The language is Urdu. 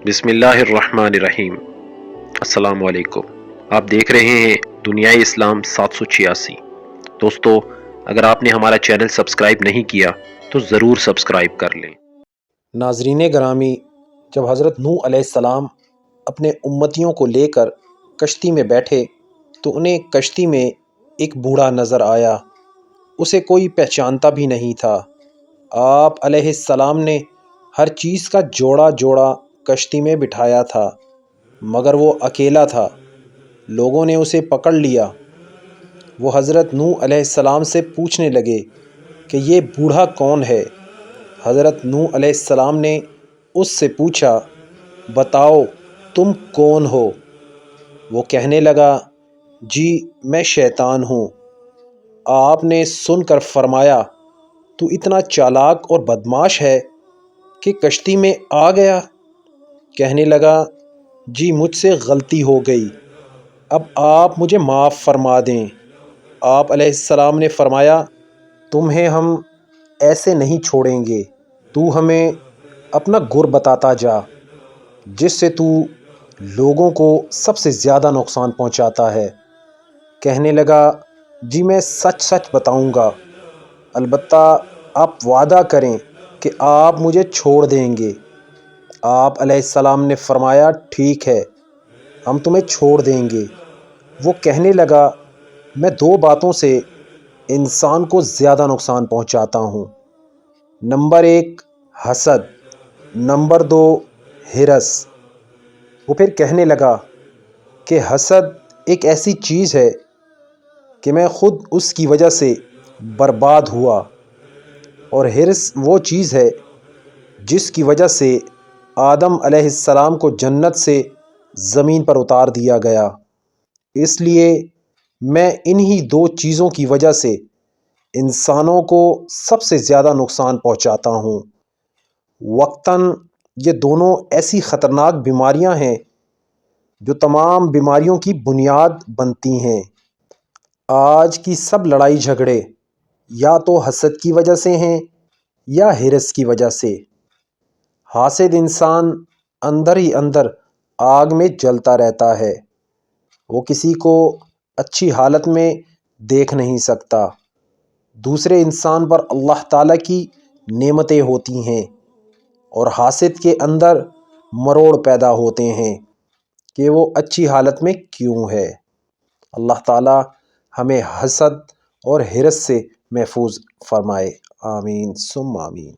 بسم اللہ الرحمن الرحیم۔ السلام علیکم۔ آپ دیکھ رہے ہیں دنیائے اسلام 786۔ دوستو، اگر آپ نے ہمارا چینل سبسکرائب نہیں کیا تو ضرور سبسکرائب کر لیں۔ ناظرین گرامی، جب حضرت نوح علیہ السلام اپنے امتیوں کو لے کر کشتی میں بیٹھے تو انہیں کشتی میں ایک بوڑھا نظر آیا۔ اسے کوئی پہچانتا بھی نہیں تھا۔ آپ علیہ السلام نے ہر چیز کا جوڑا جوڑا کشتی میں بٹھایا تھا، مگر وہ اکیلا تھا۔ لوگوں نے اسے پکڑ لیا۔ وہ حضرت نوح علیہ السلام سے پوچھنے لگے کہ یہ بوڑھا کون ہے؟ حضرت نوح علیہ السلام نے اس سے پوچھا، بتاؤ تم کون ہو؟ وہ کہنے لگا، جی میں شیطان ہوں۔ آپ نے سن کر فرمایا، تو اتنا چالاک اور بدمعاش ہے کہ کشتی میں آ گیا؟ کہنے لگا، جی مجھ سے غلطی ہو گئی، اب آپ مجھے معاف فرما دیں۔ آپ علیہ السلام نے فرمایا، تمہیں ہم ایسے نہیں چھوڑیں گے۔ تو ہمیں اپنا گر بتاتا جا، جس سے تو لوگوں کو سب سے زیادہ نقصان پہنچاتا ہے۔ کہنے لگا، جی میں سچ سچ بتاؤں گا، البتہ آپ وعدہ کریں کہ آپ مجھے چھوڑ دیں گے۔ آپ علیہ السلام نے فرمایا، ٹھیک ہے، ہم تمہیں چھوڑ دیں گے۔ وہ کہنے لگا، میں دو باتوں سے انسان کو زیادہ نقصان پہنچاتا ہوں۔ نمبر 1 حسد، نمبر 2 ہرس۔ وہ پھر کہنے لگا کہ حسد ایک ایسی چیز ہے کہ میں خود اس کی وجہ سے برباد ہوا، اور ہرس وہ چیز ہے جس کی وجہ سے آدم علیہ السلام کو جنت سے زمین پر اتار دیا گیا۔ اس لیے میں انہی دو چیزوں کی وجہ سے انسانوں کو سب سے زیادہ نقصان پہنچاتا ہوں۔ وقتاً یہ دونوں ایسی خطرناک بیماریاں ہیں جو تمام بیماریوں کی بنیاد بنتی ہیں۔ آج کی سب لڑائی جھگڑے یا تو حسد کی وجہ سے ہیں یا ہرس کی وجہ سے۔ حاسد انسان اندر ہی اندر آگ میں جلتا رہتا ہے۔ وہ کسی کو اچھی حالت میں دیکھ نہیں سکتا۔ دوسرے انسان پر اللہ تعالیٰ کی نعمتیں ہوتی ہیں، اور حاسد کے اندر مروڑ پیدا ہوتے ہیں کہ وہ اچھی حالت میں کیوں ہے۔ اللہ تعالیٰ ہمیں حسد اور ہرس سے محفوظ فرمائے۔ آمین ثم آمین۔